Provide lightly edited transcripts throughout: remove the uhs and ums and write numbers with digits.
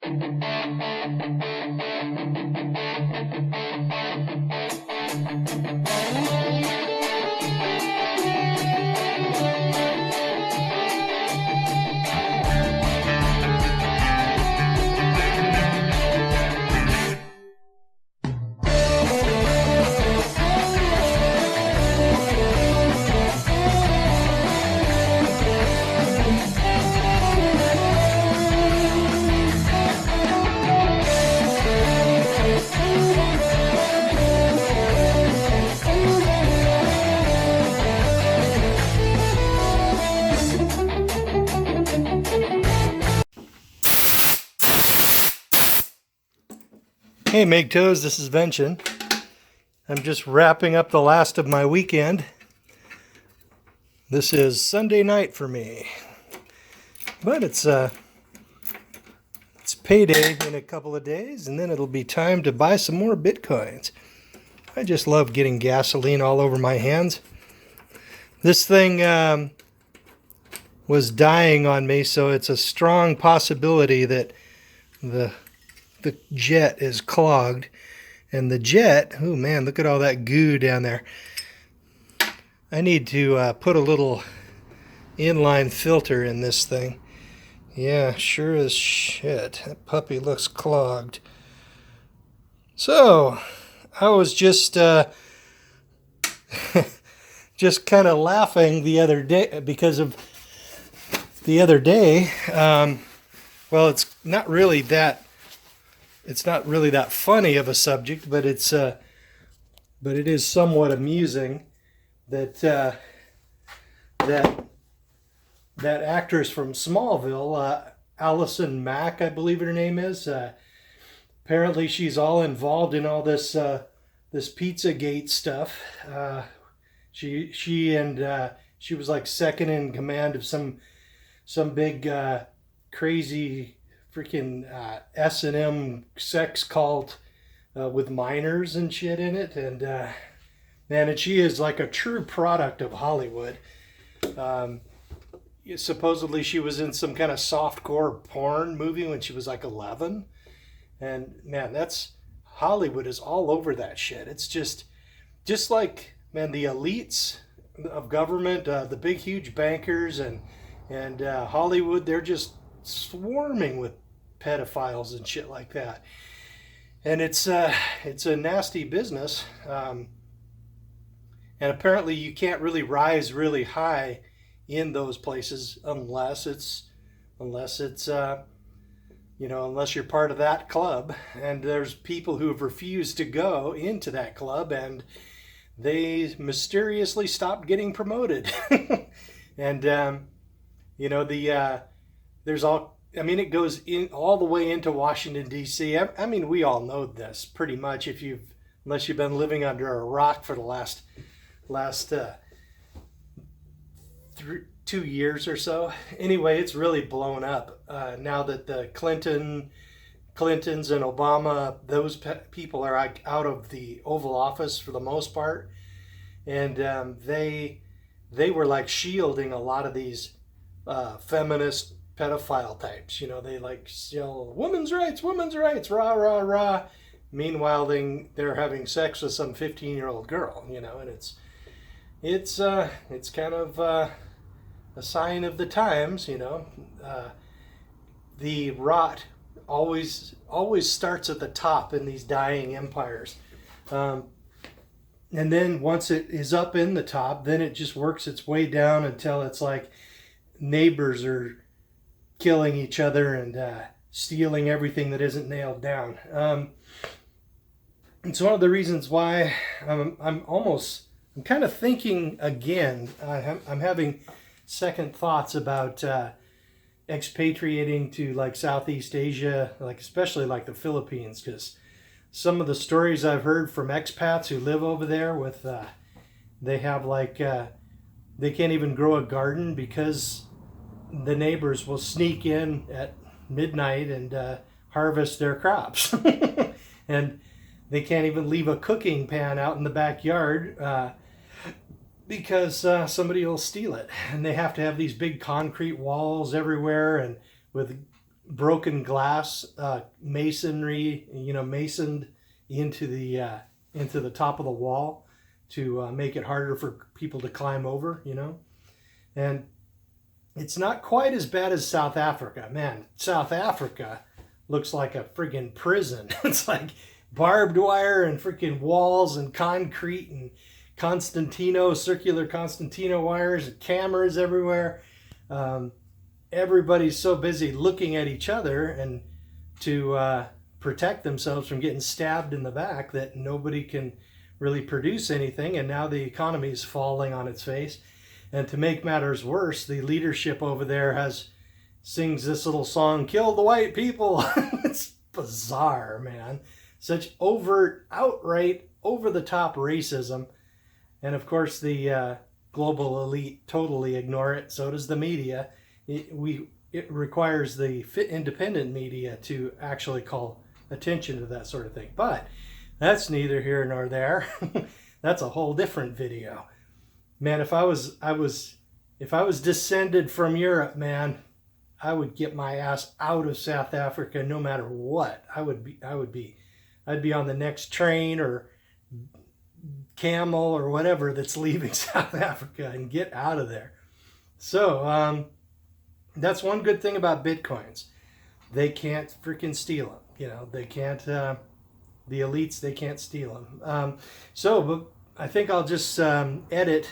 Hey MGTOWs, this is Vention. I'm just wrapping up the last of my weekend. This is Sunday night for me. But it's payday in a couple of days, and then it'll be time to buy some more Bitcoins. I just love getting gasoline all over my hands. This thing was dying on me, so it's a strong possibility that the jet is clogged. And the jet, oh man, look at all that goo down there. I need to put a little inline filter in this thing. Yeah, sure as shit. That puppy looks clogged. So, I was just just kind of laughing the other day because of the other day. Well, it's not really that funny of a subject, but it is somewhat amusing that that actress from Smallville, Allison Mack, I believe her name is. Apparently, she's all involved in all this Pizzagate stuff. She was like second in command of some big crazy freaking S&M sex cult with minors and shit in it, and man, and she is like a true product of Hollywood. Supposedly she was in some kind of softcore porn movie when she was like 11, and man, that's Hollywood is all over that shit. It's just like, man, the elites of government, the big huge bankers and Hollywood, they're just swarming with pedophiles and shit like that, and it's a nasty business, and apparently you can't really rise really high in those places unless you're part of that club, and there's people who have refused to go into that club and they mysteriously stopped getting promoted. And there's all, I mean, it goes in all the way into Washington, D.C. I mean, we all know this pretty much unless you've been living under a rock for the last 2 years or so. Anyway, it's really blown up now that the Clintons and Obama, those people are out of the Oval Office for the most part. And they were like shielding a lot of these feminist pedophile types. They like yell women's rights, rah rah rah. Meanwhile, they're having sex with some 15-year-old girl. And it's kind of a sign of the times. The rot always starts at the top in these dying empires, and then once it is up in the top, then it just works its way down until it's like neighbors are killing each other and stealing everything that isn't nailed down. It's one of the reasons why I'm kind of thinking again. I'm having second thoughts about expatriating to like Southeast Asia, like especially like the Philippines, because some of the stories I've heard from expats who live over there with they have like they can't even grow a garden because the neighbors will sneak in at midnight and harvest their crops. And they can't even leave a cooking pan out in the backyard because somebody will steal it. And they have to have these big concrete walls everywhere and with broken glass, masonry, masoned into the top of the wall to make it harder for people to climb over, And it's not quite as bad as South Africa. Man, South Africa looks like a friggin' prison. It's like barbed wire and freaking walls and concrete and circular Constantino wires and cameras everywhere. Everybody's so busy looking at each other and to protect themselves from getting stabbed in the back that nobody can really produce anything. And now the economy is falling on its face. And to make matters worse, the leadership over there sings this little song, "Kill the white people." It's bizarre, man. Such overt, outright, over-the-top racism. And of course, the global elite totally ignore it. So does the media. It requires the independent media to actually call attention to that sort of thing. But that's neither here nor there. That's a whole different video. Man, if I was descended from Europe, man, I would get my ass out of South Africa no matter what. I'd be on the next train or camel or whatever that's leaving South Africa and get out of there. So that's one good thing about Bitcoins. They can't freaking steal them. They can't, the elites, they can't steal them. But I think I'll just edit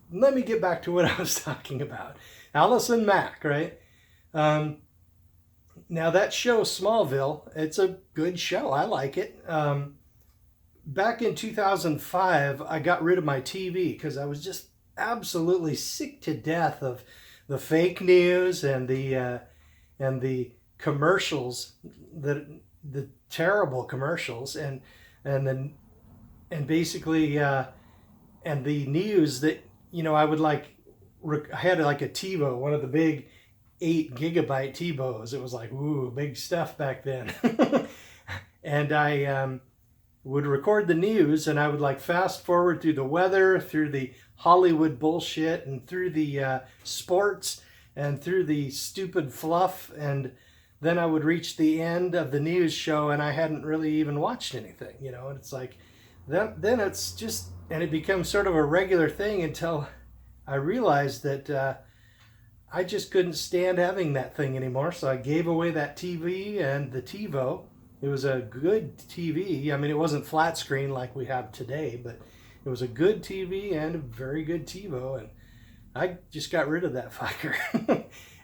let me get back to what I was talking about. Allison Mack, right? Now that show, Smallville, it's a good show. I like it. Back in 2005, I got rid of my TV because I was just absolutely sick to death of the fake news and the commercials, the terrible commercials, and basically and the news that I would I had like a TiVo, one of the big 8 gigabyte TiVos. It was like, ooh, big stuff back then. And I would record the news, and I would fast forward through the weather, through the Hollywood bullshit, and through the sports, and through the stupid fluff, and then I would reach the end of the news show, and I hadn't really even watched anything, and it's like, then it's just, and it becomes sort of a regular thing until I realized that I just couldn't stand having that thing anymore. So I gave away that TV and the TiVo. It was a good TV. I mean, it wasn't flat screen like we have today, but it was a good TV and a very good TiVo. And I just got rid of that fucker.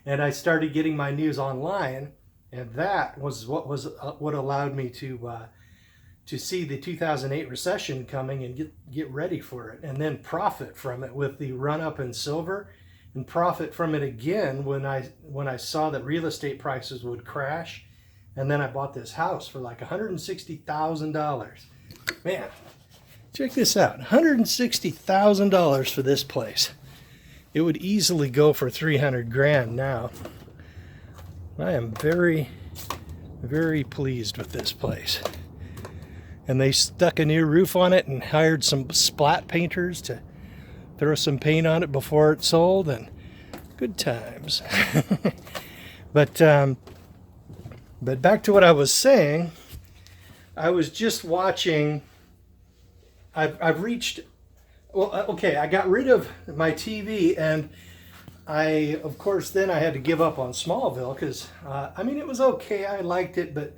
And I started getting my news online. And that was what allowed me to see the 2008 recession coming and get ready for it, and then profit from it with the run up in silver, and profit from it again when I saw that real estate prices would crash, and then I bought this house for like $160,000. Man, check this out, $160,000 for this place. It would easily go for 300 grand now. I am very, very pleased with this place. And they stuck a new roof on it and hired some splat painters to throw some paint on it before it sold, and good times. But back to what I was saying, I was just watching, I've reached, okay, I got rid of my TV, and of course, then I had to give up on Smallville because, it was okay, I liked it, but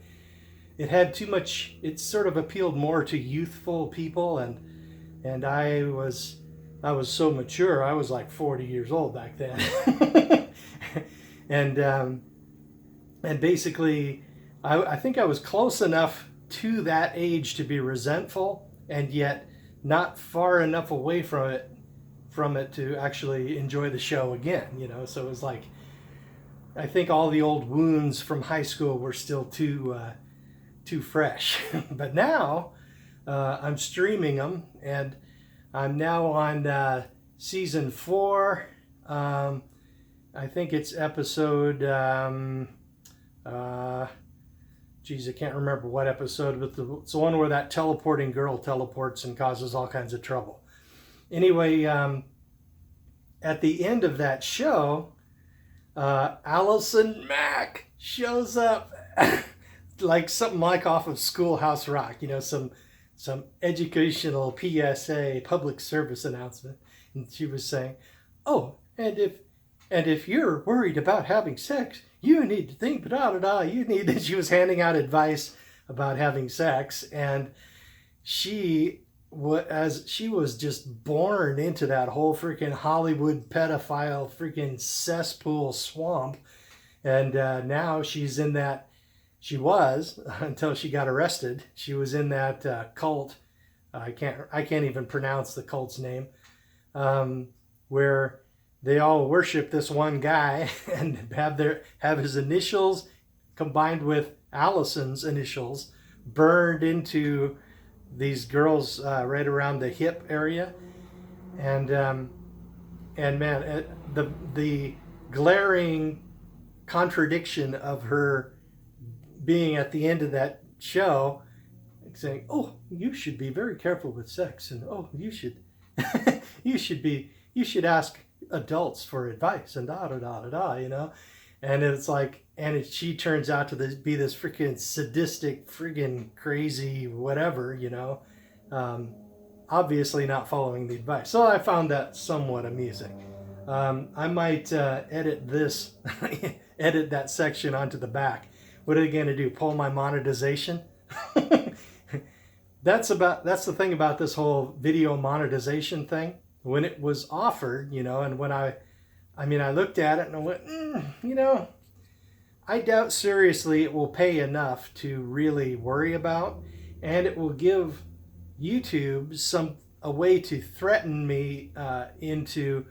it had too much, it sort of appealed more to youthful people, and I was so mature. I was like 40 years old back then. and basically I think I was close enough to that age to be resentful, and yet not far enough away from it to actually enjoy the show again, so it was like, I think all the old wounds from high school were still too fresh. But now I'm streaming them, and I'm now on season 4. I think it's episode geez, I can't remember what episode, but it's the one where that teleporting girl teleports and causes all kinds of trouble. Anyway, at the end of that show, Allison Mack shows up like something like off of Schoolhouse Rock, you know, some educational PSA, public service announcement. And she was saying, oh, and if you're worried about having sex, you need to think, you need, and she was handing out advice about having sex. And she was just born into that whole freaking Hollywood pedophile freaking cesspool swamp. And now she's in that, she was, until she got arrested, she was in that cult. I can't even pronounce the cult's name, where they all worship this one guy and have his initials combined with Allison's initials burned into these girls right around the hip area. And man, the glaring contradiction of her being at the end of that show saying, oh, you should be very careful with sex, and oh, you should you should ask adults for advice, and you know. And it's like, she turns out to be this freaking sadistic, freaking crazy whatever, you know, obviously not following the advice. So I found that somewhat amusing. I might edit that section onto the back. What are they going to do? Pull my monetization? That's the thing about this whole video monetization thing. When it was offered, you know, and when I looked at it and I went, you know, I doubt seriously it will pay enough to really worry about, and it will give YouTube a way to threaten me into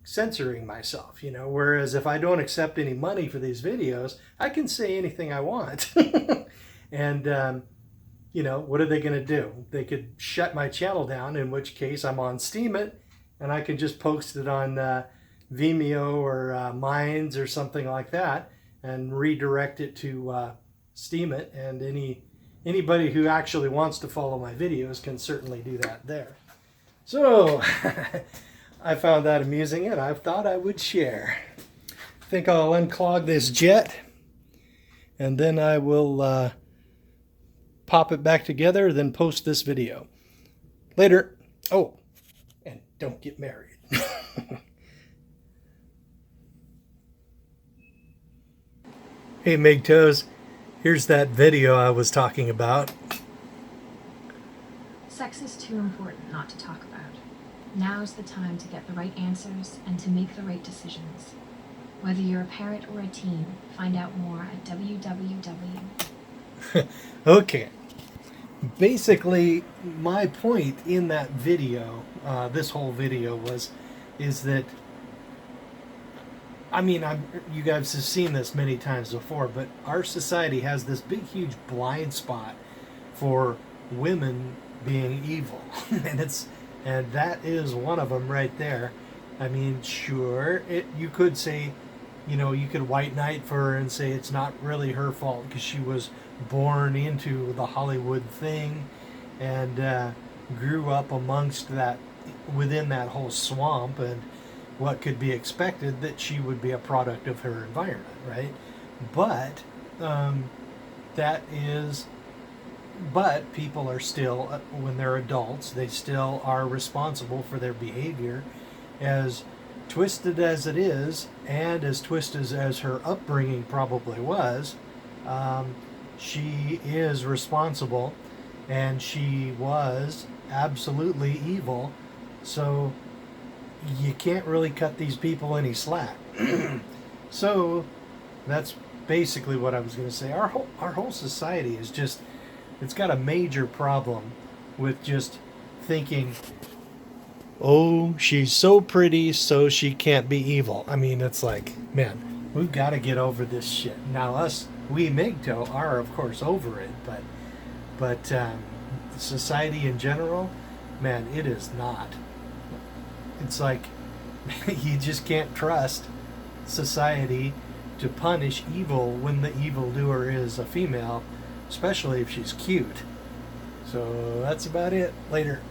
censoring myself, you know. Whereas if I don't accept any money for these videos, I can say anything I want. And you know, what are they going to do? They could shut my channel down, in which case I'm on Steemit, and I can just post it on Vimeo or Minds or something like that, and redirect it to Steemit. And anybody who actually wants to follow my videos can certainly do that there. So I found that amusing, and I thought I would share. I think I'll unclog this jet, and then I will pop it back together, then post this video. Later. Oh, and don't get married. Hey MGTOWs, here's that video I was talking about. Sex is too important not to talk about. Now's the time to get the right answers and to make the right decisions. Whether you're a parent or a teen, find out more at www. Okay. Basically, my point in that video, this whole video is that, I mean, you guys have seen this many times before, but our society has this big, huge blind spot for women being evil. and that is one of them right there. I mean, sure, you could say, you know, you could white knight for her and say it's not really her fault because she was born into the Hollywood thing and grew up amongst that, within that whole swamp, and what could be expected that she would be a product of her environment, right? But but people are still, when they're adults, they still are responsible for their behavior. As twisted as it is, and as twisted as her upbringing probably was, she is responsible, and she was absolutely evil. So you can't really cut these people any slack. So that's basically what I was going to say. Our whole society is just, it's got a major problem with just thinking, oh, she's so pretty, so she can't be evil. I mean, it's like, man, we've got to get over this shit. Now we MGTOW are, of course, over it, but society in general, man, it is not. It's like, you just can't trust society to punish evil when the evildoer is a female, especially if she's cute. So that's about it. Later.